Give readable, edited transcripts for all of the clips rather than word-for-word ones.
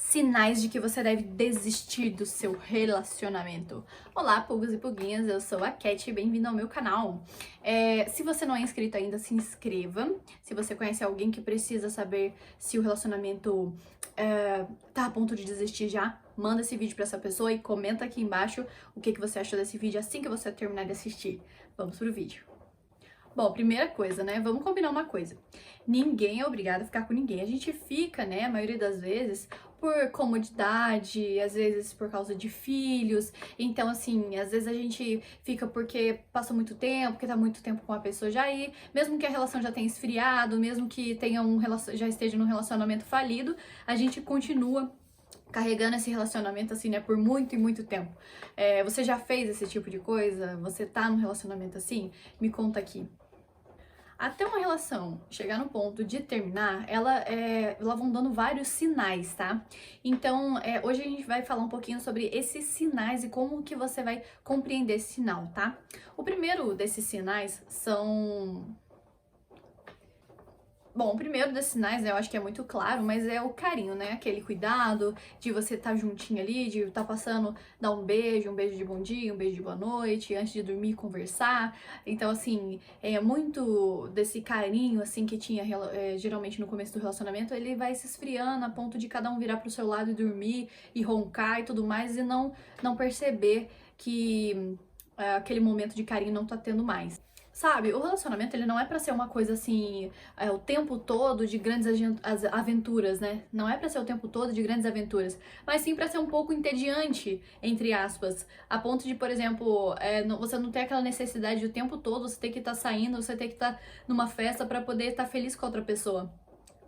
Sinais de que você deve desistir do seu relacionamento. Olá, pulgas e pulguinhas, eu sou a Cat e bem-vindo ao meu canal. Se você não é inscrito ainda, se inscreva. Se você conhece alguém que precisa saber se o relacionamento tá a ponto de desistir já, manda esse vídeo pra essa pessoa e comenta aqui embaixo o que você achou desse vídeo assim que você terminar de assistir. Vamos pro vídeo. Bom, primeira coisa, né? Vamos combinar uma coisa. Ninguém é obrigado a ficar com ninguém. A gente fica, né, a maioria das vezes, por comodidade, às vezes por causa de filhos. Então, assim, às vezes a gente fica porque passou muito tempo, porque tá muito tempo com a pessoa já aí, mesmo que a relação já tenha esfriado, mesmo que tenha já esteja num relacionamento falido, a gente continua carregando esse relacionamento assim, né, por muito e muito tempo. Você já fez esse tipo de coisa? Você tá num relacionamento assim? Me conta aqui. Até uma relação chegar no ponto de terminar, ela vão dando vários sinais, tá? Então, hoje a gente vai falar um pouquinho sobre esses sinais e como que você vai compreender esse sinal, tá? O primeiro desses sinais são... Bom, o primeiro desses sinais, né, eu acho que é muito claro, mas é o carinho, né? Aquele cuidado de você estar juntinho ali, de estar passando, dar um beijo de bom dia, um beijo de boa noite, antes de dormir, conversar. Então, assim, é muito desse carinho, assim, que tinha geralmente no começo do relacionamento, ele vai se esfriando a ponto de cada um virar pro seu lado e dormir, e roncar e tudo mais, e não perceber que aquele momento de carinho não tá tendo mais. Sabe, o relacionamento ele não é pra ser uma coisa assim, o tempo todo de grandes aventuras, né? Não é pra ser o tempo todo de grandes aventuras, mas sim pra ser um pouco entediante, entre aspas, a ponto de, por exemplo, você não ter aquela necessidade de o tempo todo você ter que estar saindo, você ter que estar numa festa pra poder estar feliz com a outra pessoa.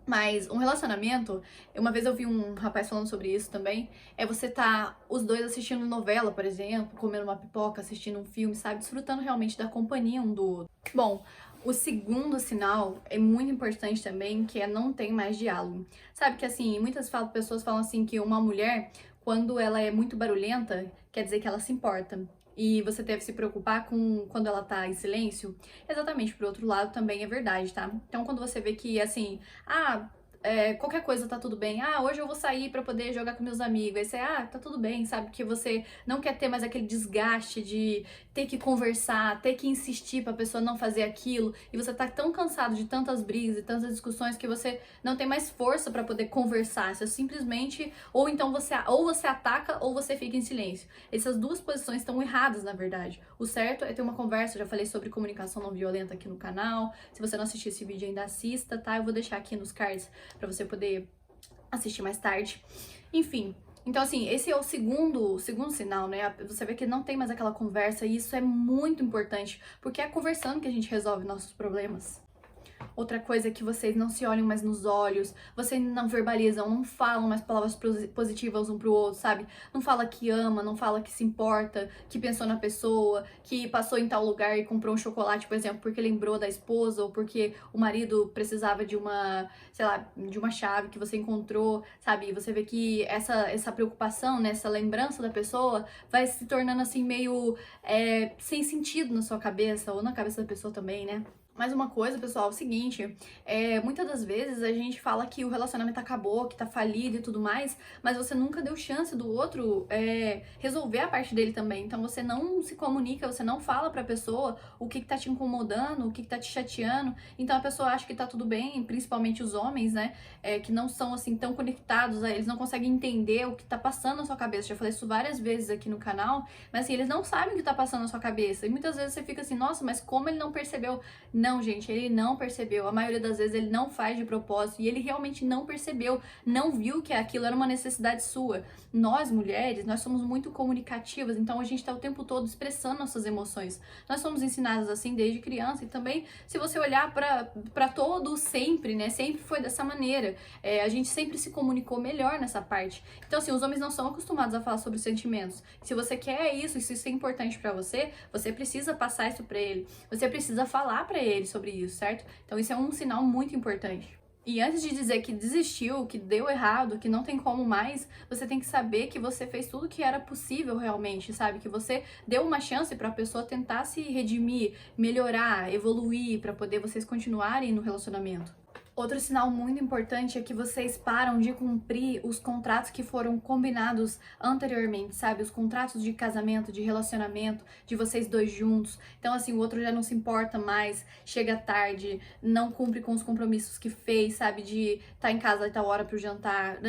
Mas um relacionamento, uma vez eu vi um rapaz falando sobre isso também, você tá os dois assistindo novela, por exemplo, comendo uma pipoca, assistindo um filme, sabe? Desfrutando realmente da companhia um do outro. Bom, o segundo sinal é muito importante também, que é não tem mais diálogo. Sabe que assim, muitas pessoas falam assim que uma mulher, quando ela é muito barulhenta, quer dizer que ela se importa. E você deve se preocupar com quando ela tá em silêncio. Exatamente, por outro lado, também é verdade, tá? Então, quando você vê que, assim, qualquer coisa tá tudo bem. Hoje eu vou sair pra poder jogar com meus amigos. Aí você, tá tudo bem, sabe? Que você não quer ter mais aquele desgaste de ter que conversar, ter que insistir pra pessoa não fazer aquilo. E você tá tão cansado de tantas brigas e tantas discussões que você não tem mais força pra poder conversar. Você simplesmente, ou então você ataca ou você fica em silêncio. Essas duas posições estão erradas, na verdade. O certo é ter uma conversa. Eu já falei sobre comunicação não violenta aqui no canal. Se você não assistiu esse vídeo ainda, assista, tá? Eu vou deixar aqui nos cards pra você poder assistir mais tarde. Enfim, então assim, esse é o segundo sinal, né? Você vê que não tem mais aquela conversa e isso é muito importante, porque é conversando que a gente resolve nossos problemas. Outra coisa é que vocês não se olham mais nos olhos, vocês não verbalizam, não falam mais palavras positivas um pro outro, sabe? Não fala que ama, não fala que se importa, que pensou na pessoa, que passou em tal lugar e comprou um chocolate, por exemplo, porque lembrou da esposa ou porque o marido precisava de uma, sei lá, de uma chave que você encontrou, sabe? E você vê que essa preocupação, né, essa lembrança da pessoa vai se tornando assim meio sem sentido na sua cabeça ou na cabeça da pessoa também, né? Mais uma coisa, pessoal, é o seguinte, muitas das vezes a gente fala que o relacionamento acabou, que tá falido e tudo mais, mas você nunca deu chance do outro resolver a parte dele também. Então você não se comunica, você não fala pra pessoa o que tá te incomodando, o que tá te chateando. Então a pessoa acha que tá tudo bem, principalmente os homens, né, que não são assim tão conectados, eles não conseguem entender o que tá passando na sua cabeça. Já falei isso várias vezes aqui no canal, mas assim, eles não sabem o que tá passando na sua cabeça. E muitas vezes você fica assim, nossa, mas como ele não percebeu? Não, gente, ele não percebeu. A maioria das vezes ele não faz de propósito e ele realmente não percebeu, não viu que aquilo era uma necessidade sua. Nós, mulheres, nós somos muito comunicativas, então a gente tá o tempo todo expressando nossas emoções. Nós somos ensinadas assim desde criança e também, se você olhar pra todo sempre, né, sempre foi dessa maneira. A gente sempre se comunicou melhor nessa parte. Então, assim, os homens não são acostumados a falar sobre sentimentos. Se você quer isso, e se isso é importante pra você, você precisa passar isso pra ele. Você precisa falar pra ele sobre isso, certo? Então isso é um sinal muito importante. E antes de dizer que desistiu, que deu errado, que não tem como mais, você tem que saber que você fez tudo que era possível realmente, sabe? Que você deu uma chance pra pessoa tentar se redimir, melhorar, evoluir, pra poder vocês continuarem no relacionamento. Outro sinal muito importante é que vocês param de cumprir os contratos que foram combinados anteriormente, sabe? Os contratos de casamento, de relacionamento, de vocês dois juntos. Então, assim, o outro já não se importa mais, chega tarde, não cumpre com os compromissos que fez, sabe? De estar em casa a tal hora pro jantar,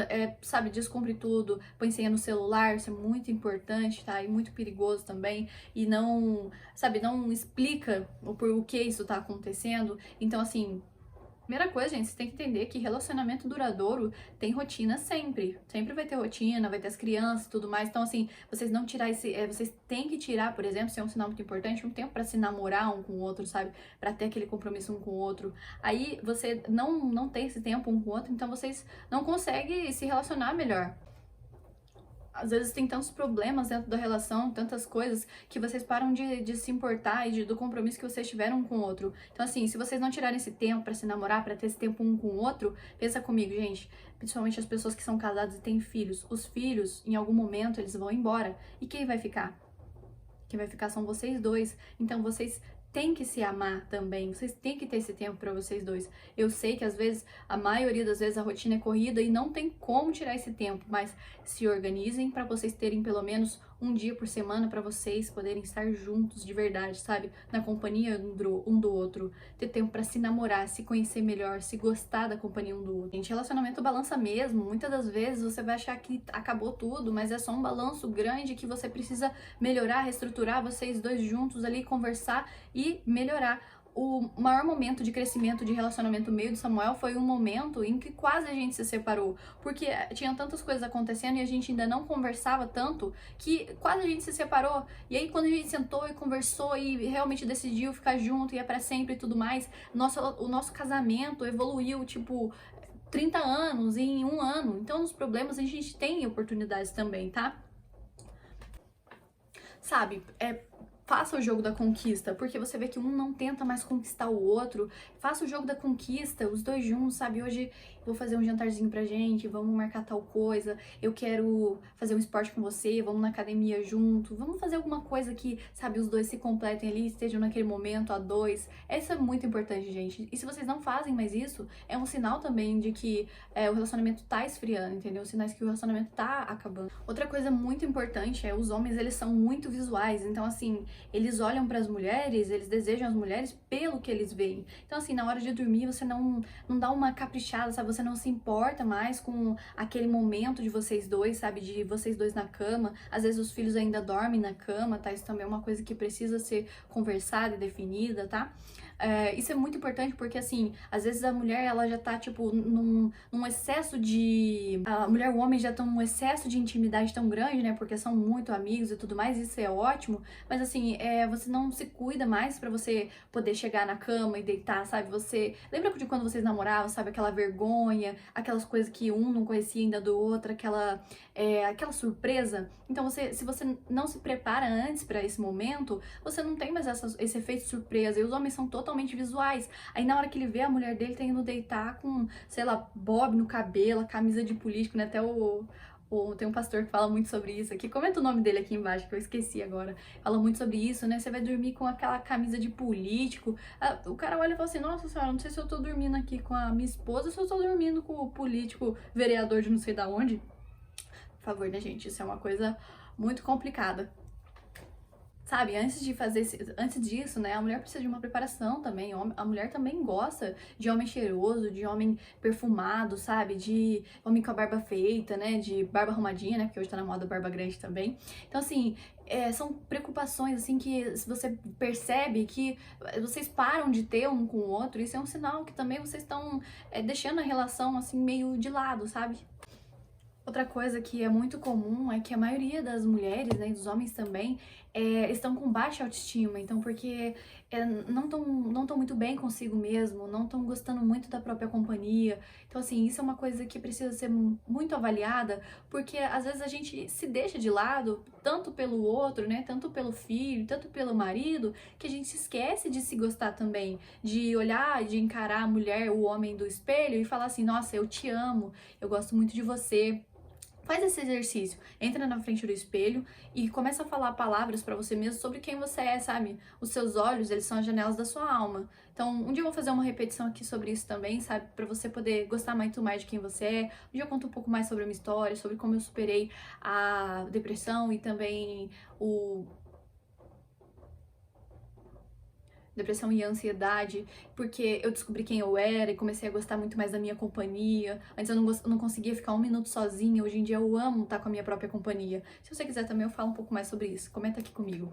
sabe? Descumpre tudo, põe senha no celular, isso é muito importante, tá? E muito perigoso também. E não, sabe, não explica o porquê isso tá acontecendo. Então, assim. Primeira coisa, gente, você tem que entender que relacionamento duradouro tem rotina sempre. Sempre vai ter rotina, vai ter as crianças e tudo mais. Então, assim, vocês não tirar esse. Vocês têm que tirar, por exemplo, se é um sinal muito importante, um tempo pra se namorar um com o outro, sabe? Pra ter aquele compromisso um com o outro. Aí você não tem esse tempo um com o outro, então vocês não conseguem se relacionar melhor. Às vezes tem tantos problemas dentro da relação, tantas coisas, que vocês param de se importar e do compromisso que vocês tiveram um com o outro. Então, assim, se vocês não tirarem esse tempo pra se namorar, pra ter esse tempo um com o outro, pensa comigo, gente. Principalmente as pessoas que são casadas e têm filhos. Os filhos, em algum momento, eles vão embora. E quem vai ficar? Quem vai ficar são vocês dois. Então, vocês têm que se amar também, vocês têm que ter esse tempo pra vocês dois. Eu sei que às vezes, a maioria das vezes a rotina é corrida e não tem como tirar esse tempo, mas se organizem pra vocês terem pelo menos um dia por semana pra vocês poderem estar juntos de verdade, sabe? Na companhia um do outro, ter tempo pra se namorar, se conhecer melhor, se gostar da companhia um do outro. Gente, relacionamento balança mesmo. Muitas das vezes você vai achar que acabou tudo, mas é só um balanço grande que você precisa melhorar, reestruturar, vocês dois juntos ali, conversar e melhorar. O maior momento de crescimento de relacionamento meio do Samuel foi um momento em que quase a gente se separou, porque tinha tantas coisas acontecendo e a gente ainda não conversava tanto que quase a gente se separou. E aí quando a gente sentou e conversou e realmente decidiu ficar junto e é pra sempre e tudo mais, o nosso casamento evoluiu, tipo, 30 anos em um ano. Então nos problemas a gente tem oportunidades também, tá? Sabe, faça o jogo da conquista, porque você vê que um não tenta mais conquistar o outro. Faça o jogo da conquista, os dois juntos, sabe? Hoje vou fazer um jantarzinho pra gente, vamos marcar tal coisa, eu quero fazer um esporte com você, vamos na academia junto, vamos fazer alguma coisa que, sabe, os dois se completem ali, estejam naquele momento a dois. Isso é muito importante, gente. E se vocês não fazem mais isso, é um sinal também de que o relacionamento tá esfriando, entendeu? Sinais que o relacionamento tá acabando. Outra coisa muito importante é os homens, eles são muito visuais, então assim, eles olham para as mulheres, eles desejam as mulheres pelo que eles veem. Então, assim, na hora de dormir, você não dá uma caprichada, sabe? Você não se importa mais com aquele momento de vocês dois, sabe? De vocês dois na cama. Às vezes os filhos ainda dormem na cama, tá? Isso também é uma coisa que precisa ser conversada e definida, tá? Isso é muito importante porque, assim, às vezes a mulher, ela já tá, tipo, num excesso de... A mulher e o homem já estão num excesso de intimidade tão grande, né? Porque são muito amigos e tudo mais, isso é ótimo. Mas, assim, você não se cuida mais pra você poder chegar na cama e deitar, sabe? Você... Lembra de quando vocês namoravam, sabe? Aquela vergonha, aquelas coisas que um não conhecia ainda do outro, aquela surpresa. Então, se você não se prepara antes pra esse momento, você não tem mais esse efeito surpresa. E os homens são totalmente visuais. Aí, na hora que ele vê a mulher dele, tá indo deitar com, sei lá, bob no cabelo, camisa de político, né? Até tem um pastor que fala muito sobre isso aqui. Comenta o nome dele aqui embaixo, que eu esqueci agora. Fala muito sobre isso, né? Você vai dormir com aquela camisa de político. O cara olha e fala assim, nossa senhora, não sei se eu tô dormindo aqui com a minha esposa ou se eu tô dormindo com o político vereador de não sei da onde. Por favor, né, gente? Isso é uma coisa muito complicada. Sabe, antes disso, né, a mulher precisa de uma preparação também. A mulher também gosta de homem cheiroso, de homem perfumado, sabe? De homem com a barba feita, né? De barba arrumadinha, né? Porque hoje tá na moda barba grande também. Então, assim, são preocupações, assim, que você percebe que vocês param de ter um com o outro. Isso é um sinal que também vocês estão deixando a relação, assim, meio de lado, sabe? Outra coisa que é muito comum é que a maioria das mulheres, né, e dos homens também, estão com baixa autoestima, então porque não tão muito bem consigo mesmo, não estão gostando muito da própria companhia. Então, assim, isso é uma coisa que precisa ser muito avaliada, porque às vezes a gente se deixa de lado, tanto pelo outro, né, tanto pelo filho, tanto pelo marido, que a gente se esquece de se gostar também, de olhar, de encarar a mulher, o homem do espelho e falar assim, nossa, eu te amo, eu gosto muito de você. Faz esse exercício, entra na frente do espelho e começa a falar palavras pra você mesmo sobre quem você é, sabe? Os seus olhos, eles são as janelas da sua alma. Então, um dia eu vou fazer uma repetição aqui sobre isso também, sabe? Pra você poder gostar muito mais de quem você é. Um dia eu conto um pouco mais sobre a minha história, sobre como eu superei a depressão e também depressão e ansiedade, porque eu descobri quem eu era e comecei a gostar muito mais da minha companhia. Antes eu não conseguia ficar um minuto sozinha, hoje em dia eu amo estar com a minha própria companhia. Se você quiser também eu falo um pouco mais sobre isso, comenta aqui comigo.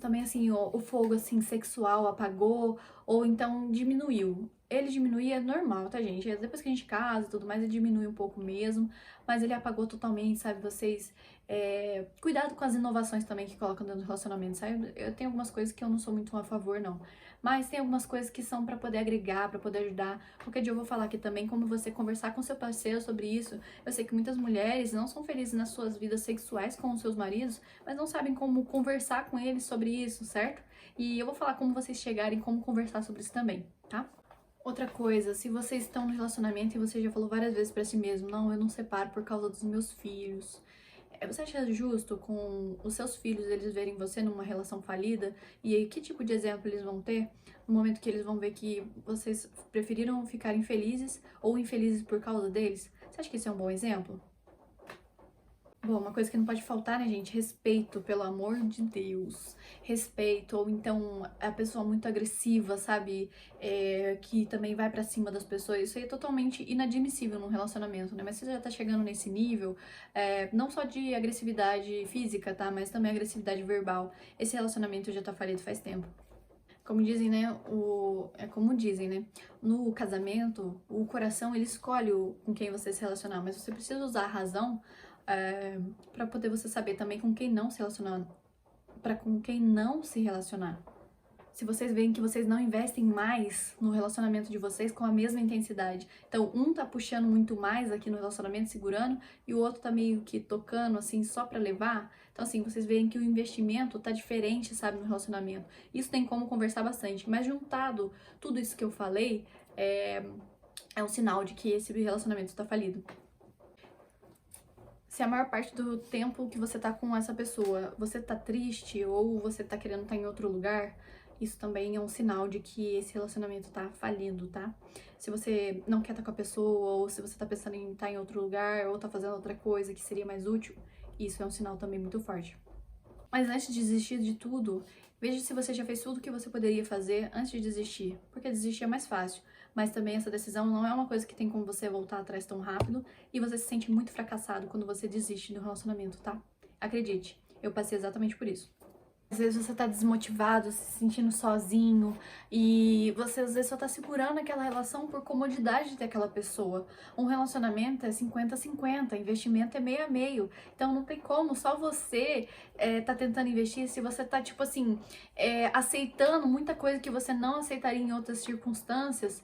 Também assim, o fogo assim sexual apagou ou então diminuiu. Ele diminuir é normal, tá, gente? Depois que a gente casa e tudo mais, ele diminui um pouco mesmo, mas ele apagou totalmente, sabe? Vocês, cuidado com as inovações também que colocam dentro do relacionamento, sabe? Eu tenho algumas coisas que eu não sou muito a favor, não. Mas tem algumas coisas que são pra poder agregar, pra poder ajudar. Qualquer dia eu vou falar aqui também como você conversar com seu parceiro sobre isso. Eu sei que muitas mulheres não são felizes nas suas vidas sexuais com os seus maridos, mas não sabem como conversar com eles sobre isso, certo? E eu vou falar como vocês chegarem, como conversar sobre isso também, tá? Outra coisa, se vocês estão no relacionamento e você já falou várias vezes pra si mesmo, não, eu não separo por causa dos meus filhos. Você acha justo com os seus filhos eles verem você numa relação falida? E aí, que tipo de exemplo eles vão ter no momento que eles vão ver que vocês preferiram ficar infelizes ou infelizes por causa deles? Você acha que isso é um bom exemplo? Bom, uma coisa que não pode faltar, né, gente? Respeito, pelo amor de Deus. Respeito, ou então a pessoa muito agressiva, sabe? Que também vai pra cima das pessoas. Isso aí é totalmente inadmissível num relacionamento, né? Mas você já tá chegando nesse nível, não só de agressividade física, tá? Mas também agressividade verbal. Esse relacionamento já tá falido faz tempo. Como dizem, né? Como dizem, né? No casamento, o coração ele escolhe com quem você se relacionar, mas você precisa usar a razão para poder você saber também com quem não se relacionar, para com quem não se relacionar. Se vocês veem que vocês não investem mais no relacionamento de vocês com a mesma intensidade. Então, um tá puxando muito mais aqui no relacionamento, segurando, e o outro tá meio que tocando, assim, só pra levar. Então, assim, vocês veem que o investimento tá diferente, sabe, no relacionamento. Isso tem como conversar bastante. Mas juntado tudo isso que eu falei, é um sinal de que esse relacionamento tá falido. Se a maior parte do tempo que você tá com essa pessoa, você tá triste ou você tá querendo estar em outro lugar, isso também é um sinal de que esse relacionamento tá falindo, tá? Se você não quer estar com a pessoa, ou se você tá pensando em estar em outro lugar, ou tá fazendo outra coisa que seria mais útil, isso é um sinal também muito forte. Mas antes de desistir de tudo, veja se você já fez tudo o que você poderia fazer antes de desistir, porque desistir é mais fácil. Mas também essa decisão não é uma coisa que tem como você voltar atrás tão rápido e você se sente muito fracassado quando você desiste do relacionamento, tá? Acredite, eu passei exatamente por isso. Às vezes você tá desmotivado, se sentindo sozinho e você às vezes só tá segurando aquela relação por comodidade de ter aquela pessoa. Um relacionamento é 50-50, investimento é meio a meio. Então não tem como só você tá tentando investir se você tá, tipo assim, aceitando muita coisa que você não aceitaria em outras circunstâncias,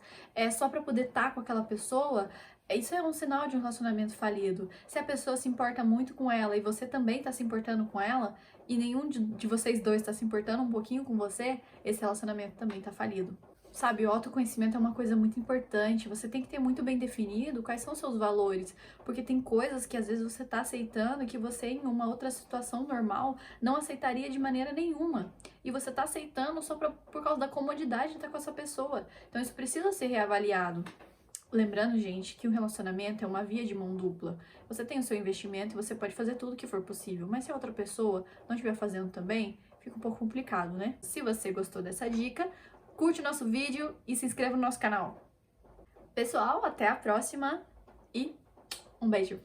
só pra poder estar com aquela pessoa. Isso é um sinal de um relacionamento falido. Se a pessoa se importa muito com ela e você também tá se importando com ela, e nenhum de vocês dois tá se importando um pouquinho com você, esse relacionamento também tá falido. Sabe, o autoconhecimento é uma coisa muito importante. Você tem que ter muito bem definido quais são os seus valores. Porque tem coisas que às vezes você tá aceitando que você, em uma outra situação normal, não aceitaria de maneira nenhuma. E você tá aceitando só por causa da comodidade de estar com essa pessoa. Então isso precisa ser reavaliado. Lembrando, gente, que o relacionamento é uma via de mão dupla. Você tem o seu investimento e você pode fazer tudo que for possível, mas se a outra pessoa não estiver fazendo também, fica um pouco complicado, né? Se você gostou dessa dica, curte o nosso vídeo e se inscreva no nosso canal. Pessoal, até a próxima e um beijo!